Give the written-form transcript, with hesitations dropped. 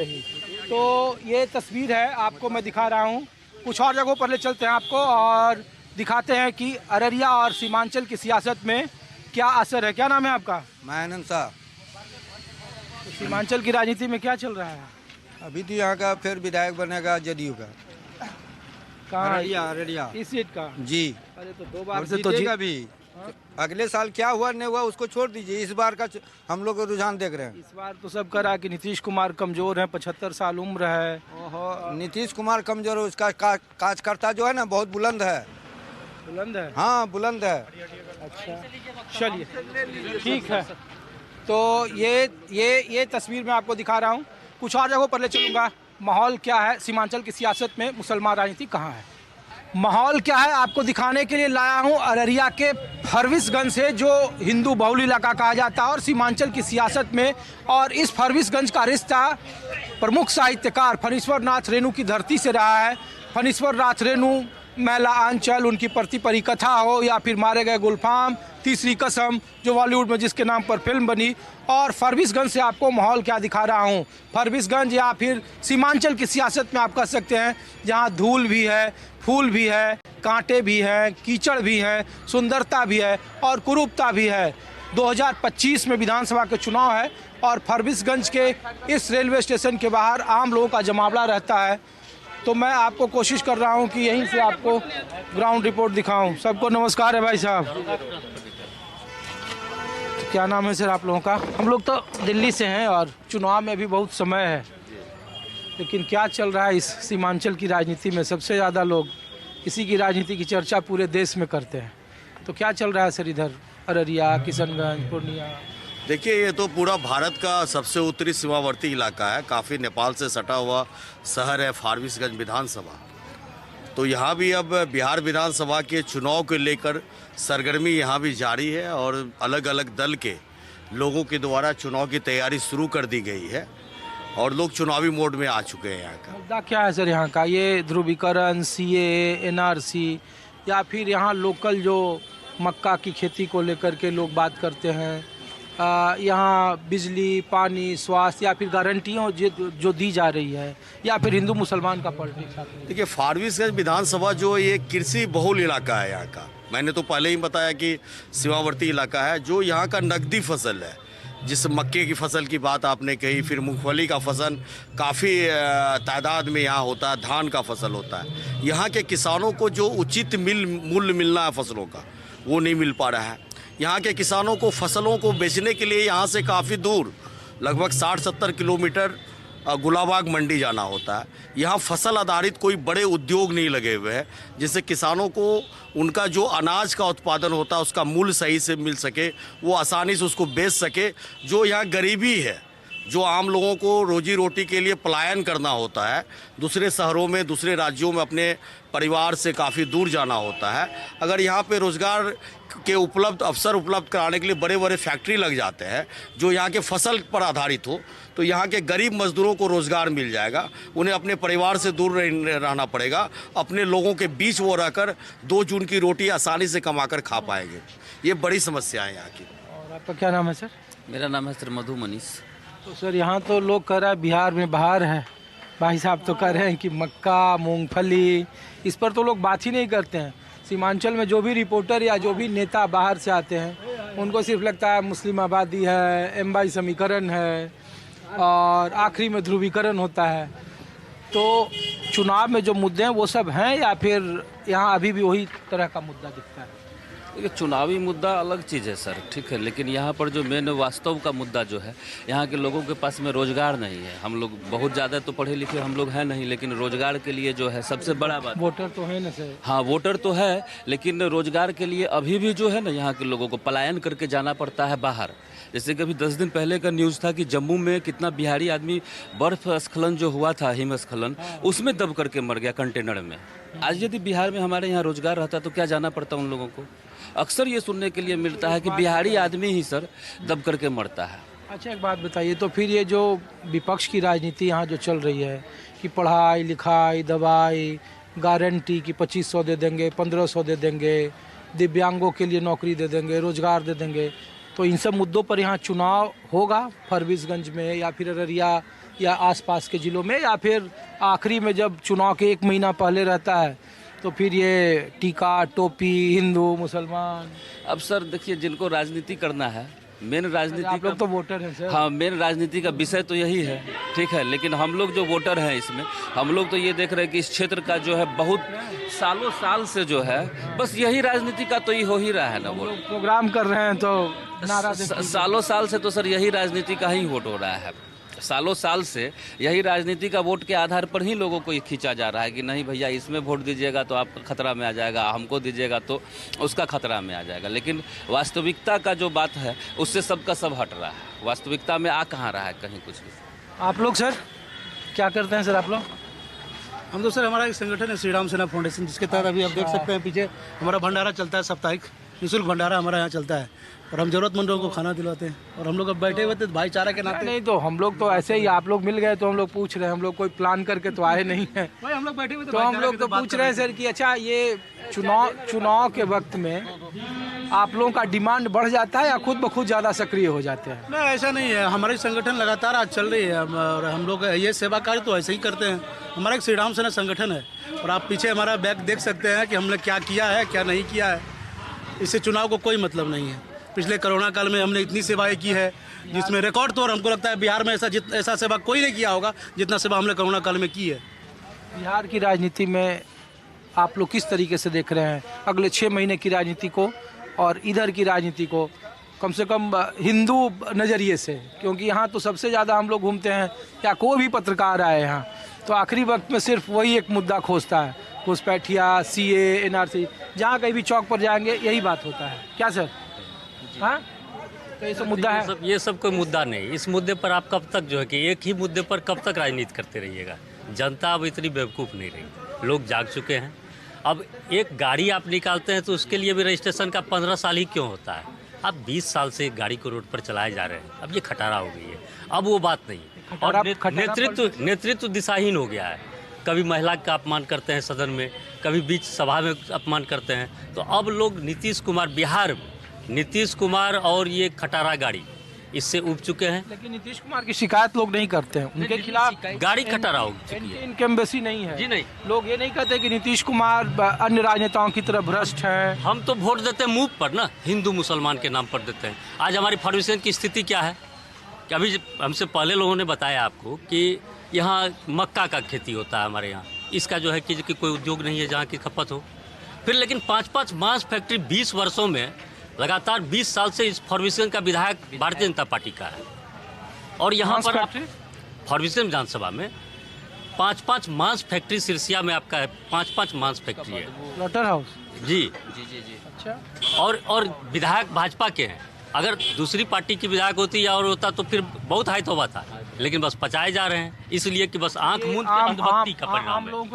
तो ये तस्वीर है, आपको मैं दिखा रहा हूँ। कुछ और जगहों पर ले चलते हैं आपको और दिखाते हैं कि अररिया और सीमांचल की सियासत में क्या असर है। क्या नाम है आपका? मायानंद शाह। तो सीमांचल की राजनीति में क्या चल रहा है? अभी तो यहाँ का फिर विधायक बनेगा जदयू का। कहाँ? अररिया इस सीट का जी। अरे तो 2 बार और से तो जीतेगा भी। अगले साल क्या हुआ नहीं हुआ उसको छोड़ दीजिए, इस बार का हम लोग रुझान देख रहे हैं। इस बार तो सब कह रहा है कि नीतीश कुमार कमजोर है, 75 साल उम्र है। ओहो, नीतीश कुमार कमजोर है, उसका कार्यकर्ता जो है ना बहुत बुलंद है। बुलंद है? हाँ बुलंद है। अच्छा चलिए ठीक है। तो ये तस्वीर मैं आपको दिखा रहा हूँ। कुछ और जगहों पर ले चलूँगा। माहौल क्या है सीमांचल की सियासत में, मुसलमान राजनीति कहाँ है, माहौल क्या है आपको दिखाने के लिए लाया हूँ अररिया के फरविसगंज से, जो हिंदू बहुल इलाका कहा जाता है और सीमांचल की सियासत में। और इस फरविसगंज का रिश्ता प्रमुख साहित्यकार फणीश्वर नाथ रेणु की धरती से रहा है। फणीश्वर नाथ रेणु, मैला आंचल, उनकी प्रति परिकथा हो या फिर मारे गए गुलफाम, तीसरी कसम जो बॉलीवुड में जिसके नाम पर फिल्म बनी। और फरविसगंज से आपको माहौल क्या दिखा रहा हूँ। फरविसगंज या फिर सीमांचल की सियासत में आप कह सकते हैं, जहाँ धूल भी है, फूल भी है, कांटे भी हैं, कीचड़ भी हैं, सुंदरता भी है और कुरूपता भी है। 2025 में विधानसभा के चुनाव है और फरविसगंज के इस रेलवे स्टेशन के बाहर आम लोगों का जमावड़ा रहता है। तो मैं आपको कोशिश कर रहा हूं कि यहीं से आपको ग्राउंड रिपोर्ट दिखाऊं। सबको नमस्कार है भाई साहब। तो क्या नाम है सर आप लोगों का? हम लोग तो दिल्ली से हैं और चुनाव में भी बहुत समय है, लेकिन क्या चल रहा है इस सीमांचल की राजनीति में? सबसे ज़्यादा लोग इसी की राजनीति की चर्चा पूरे देश में करते हैं। तो क्या चल रहा है सर इधर अररिया, किशनगंज, पूर्णिया? देखिए, ये तो पूरा भारत का सबसे उत्तरी सीमावर्ती इलाका है, काफ़ी नेपाल से सटा हुआ शहर है फारबिसगंज विधानसभा। तो यहाँ भी अब बिहार विधानसभा के चुनाव को लेकर सरगर्मी यहाँ भी जारी है और अलग अलग दल के लोगों के द्वारा चुनाव की तैयारी शुरू कर दी गई है और लोग चुनावी मोड में आ चुके हैं। यहाँ का मुद्दा क्या है सर यहाँ का? ये ध्रुवीकरण, CAA, NRC या फिर यहाँ लोकल जो मक्का की खेती को लेकर के लोग बात करते हैं, यहाँ बिजली, पानी, स्वास्थ्य या फिर गारंटियों जो दी जा रही है, या फिर हिंदू मुसलमान का पॉलिटिक्स? देखिए, फारबिसगंज विधानसभा जो ये कृषि बहुल इलाका है यहाँ का, मैंने तो पहले ही बताया कि सीमावर्ती इलाका है। जो यहाँ का नकदी फसल है, जिस मक्के की फसल की बात आपने कही, फिर मूंगफली का फसल काफ़ी तादाद में यहाँ होता है, धान का फसल होता है। यहाँ के किसानों को जो उचित मूल्य मिलना है फसलों का, वो नहीं मिल पा रहा है। यहाँ के किसानों को फसलों को बेचने के लिए यहाँ से काफ़ी दूर, लगभग 60-70 किलोमीटर गुलाबाग मंडी जाना होता है। यहाँ फसल आधारित कोई बड़े उद्योग नहीं लगे हुए हैं, जिससे किसानों को उनका जो अनाज का उत्पादन होता है उसका मूल्य सही से मिल सके, वो आसानी से उसको बेच सके। जो यहाँ गरीबी है, जो आम लोगों को रोजी रोटी के लिए पलायन करना होता है, दूसरे शहरों में, दूसरे राज्यों में अपने परिवार से काफ़ी दूर जाना होता है, अगर यहाँ पे रोज़गार के अवसर उपलब्ध कराने के लिए बड़े बड़े फैक्ट्री लग जाते हैं जो यहाँ के फसल पर आधारित हो, तो यहाँ के गरीब मजदूरों को रोज़गार मिल जाएगा। उन्हें अपने परिवार से दूर रहना पड़ेगा, अपने लोगों के बीच वो रहकर 2 जून की रोटी आसानी से कमाकर खा पाएंगे। ये बड़ी समस्या है यहाँ की। और आपका क्या नाम है सर? मेरा नाम है सर मधु मनीष। तो सर यहाँ तो लोग कह रहा है बिहार में बाहर है, भाई साहब तो कह रहे हैं कि मक्का, मूंगफली, इस पर तो लोग बात ही नहीं करते हैं। सीमांचल में जो भी रिपोर्टर या जो भी नेता बाहर से आते हैं, उनको सिर्फ लगता है मुस्लिम आबादी है, MY समीकरण है और आखिरी में ध्रुवीकरण होता है। तो चुनाव में जो मुद्दे हैं वो सब हैं या फिर यहाँ अभी भी वही तरह का मुद्दा दिखता है? देखिए, चुनावी मुद्दा अलग चीज़ है सर, ठीक है, लेकिन यहाँ पर जो मेन वास्तव का मुद्दा जो है, यहाँ के लोगों के पास में रोजगार नहीं है। हम लोग बहुत ज़्यादा तो पढ़े लिखे हम लोग हैं नहीं, लेकिन रोजगार के लिए जो है सबसे बड़ा बात, वोटर तो है ना सर? हाँ, वोटर तो है, लेकिन रोजगार के लिए अभी भी जो है ना यहाँ के लोगों को पलायन करके जाना पड़ता है बाहर। जैसे कि अभी 10 दिन पहले का न्यूज़ था कि जम्मू में कितना बिहारी आदमी बर्फ स्खलन जो हुआ था, हिमस्खलन, उसमें दब करके मर गया कंटेनर में। आज यदि बिहार में हमारे यहाँ रोजगार रहता तो क्या जाना पड़ता उन लोगों को? अक्सर ये सुनने के लिए मिलता है कि बिहारी आदमी ही सर दब करके मरता है। अच्छा एक बात बताइए, तो फिर ये जो विपक्ष की राजनीति यहाँ जो चल रही है कि पढ़ाई लिखाई, दवाई, गारंटी की 2500 दे देंगे, 1500 दे देंगे, दिव्यांगों के लिए नौकरी दे देंगे, रोजगार दे देंगे, तो इन सब मुद्दों पर यहाँ चुनाव होगा फरबिसगंज में या फिर अररिया या आसपास के ज़िलों में, या फिर आखिरी में जब चुनाव के 1 महीना पहले रहता है तो फिर ये टीका टोपी हिंदू मुसलमान? अब सर देखिए, जिनको राजनीति करना है, मेन राजनीति आप लोग तो वोटर हैं सर। हाँ, मेन राजनीति का विषय तो यही है, ठीक है। लेकिन हम लोग जो वोटर हैं इसमें, हम लोग तो ये देख रहे हैं कि इस क्षेत्र का जो है बहुत सालों साल से जो है बस यही राजनीति का तो ये हो ही रहा है ना वोट। प्रोग्राम कर रहे हैं तो नारा सालों साल से तो सर यही राजनीति का ही वोट हो रहा है। सालों साल से यही राजनीति का वोट के आधार पर ही लोगों को ये खींचा जा रहा है कि नहीं भैया इसमें वोट दीजिएगा तो आपका खतरा में आ जाएगा, हमको दीजिएगा तो उसका खतरा में आ जाएगा। लेकिन वास्तविकता का जो बात है उससे सबका सब हट रहा है। वास्तविकता में आ कहाँ रहा है कहीं कुछ भी। आप लोग सर क्या करते हैं सर आप लोग? हम तो सर हमारा एक संगठन है श्री राम सेना फाउंडेशन, जिसके तहत अभी आप देख सकते हैं पीछे हमारा भंडारा चलता है, साप्ताहिक निःशुल्क भंडारा हमारा यहाँ चलता है और हम जरूरतमंदों को खाना दिलाते हैं। और हम लोग अब बैठे हुए थे भाईचारा के नाते। नहीं तो हम लोग तो ऐसे ही, आप लोग मिल गए तो हम लोग पूछ रहे हैं, हम लोग कोई प्लान करके तो आए नहीं हैं। भाई हम लोग बैठे हुए थे तो हम लोग तो पूछ रहे हैं सर कि अच्छा ये चुनाव के वक्त में आप लोगों का डिमांड बढ़ जाता है या खुद ब खुद ज़्यादा सक्रिय हो जाते हैं? नहीं, ऐसा नहीं है। हमारी संगठन लगातार आज चल रही है और हम लोग ये सेवा कार्य तो ऐसे ही करते हैं। हमारा एक श्री राम सेना संगठन है और आप पीछे हमारा बैग देख सकते हैं कि हमने क्या किया है क्या नहीं किया है। इससे चुनाव को कोई मतलब नहीं है। पिछले कोरोना काल में हमने इतनी सेवाएं की है जिसमें रिकॉर्ड तौर हमको लगता है बिहार में ऐसा सेवा कोई नहीं किया होगा जितना सेवा हमने कोरोना काल में की है। बिहार की राजनीति में आप लोग किस तरीके से देख रहे हैं अगले 6 महीने की राजनीति को और इधर की राजनीति को, कम से कम हिंदू नज़रिए से? क्योंकि यहाँ तो सबसे ज़्यादा हम लोग घूमते हैं या कोई भी पत्रकार आए यहाँ तो आखिरी वक्त में सिर्फ वही एक मुद्दा खोजता है, घुसपैठिया, CA, NRC, जहाँ कहीं भी चौक पर जाएंगे यही बात होता है। क्या सर? हाँ, तो ये सब मुद्दा है। ये सब कोई मुद्दा नहीं। इस मुद्दे पर आप कब तक जो है कि एक ही मुद्दे पर कब तक राजनीति करते रहिएगा? जनता अब इतनी बेवकूफ़ नहीं रही, लोग जाग चुके हैं। अब एक गाड़ी आप निकालते हैं तो उसके लिए भी रजिस्ट्रेशन का 15 साल ही क्यों होता है? अब 20 साल से एक गाड़ी को रोड पर चलाए जा रहे हैं, अब ये खटारा हो गई है, अब वो बात नहीं है। और नेतृत्व दिशाहीन हो गया है। कभी महिला का अपमान करते हैं सदन में, कभी बीच सभा में अपमान करते हैं। तो अब लोग नीतीश कुमार, बिहार में नीतीश कुमार और ये खटारा गाड़ी इससे उब चुके हैं। लेकिन नीतीश कुमार की शिकायत लोग नहीं करते हैं, उनके खिलाफ गाड़ी खटारा हो चुकी है। इनकम्बेसी नहीं है जी नहीं, लोग ये नहीं कहते कि नीतीश कुमार अन्य राजनेताओं की तरह भ्रष्ट है। हम तो वोट देते हैं मुंह पर ना, हिंदू मुसलमान के नाम पर देते हैं। आज हमारी फार्मेसी की स्थिति क्या है कि अभी हमसे पहले लोगों ने बताया आपको कि यहाँ मक्का का खेती होता है हमारे यहाँ, इसका जो है कि कोई उद्योग नहीं है जहाँ की खपत हो। फिर लेकिन 5-5 मांस फैक्ट्री 20 वर्षों में लगातार 20 साल से इस फॉर्मेशन का विधायक भारतीय जनता पार्टी का है। और यहाँ पर फॉर्मेशन विधानसभा में 5-5 मांस फैक्ट्री सिरसिया में आपका है, 5-5 मांस फैक्ट्री है। Slaughter house? जी। अच्छा। और विधायक भाजपा के हैं। अगर दूसरी पार्टी की विधायक होती या और होता तो फिर बहुत हाई तोबा था, लेकिन बस पचाए जा रहे हैं इसलिए कि बस आंख मूंद के अंधभक्ति का परिणाम है।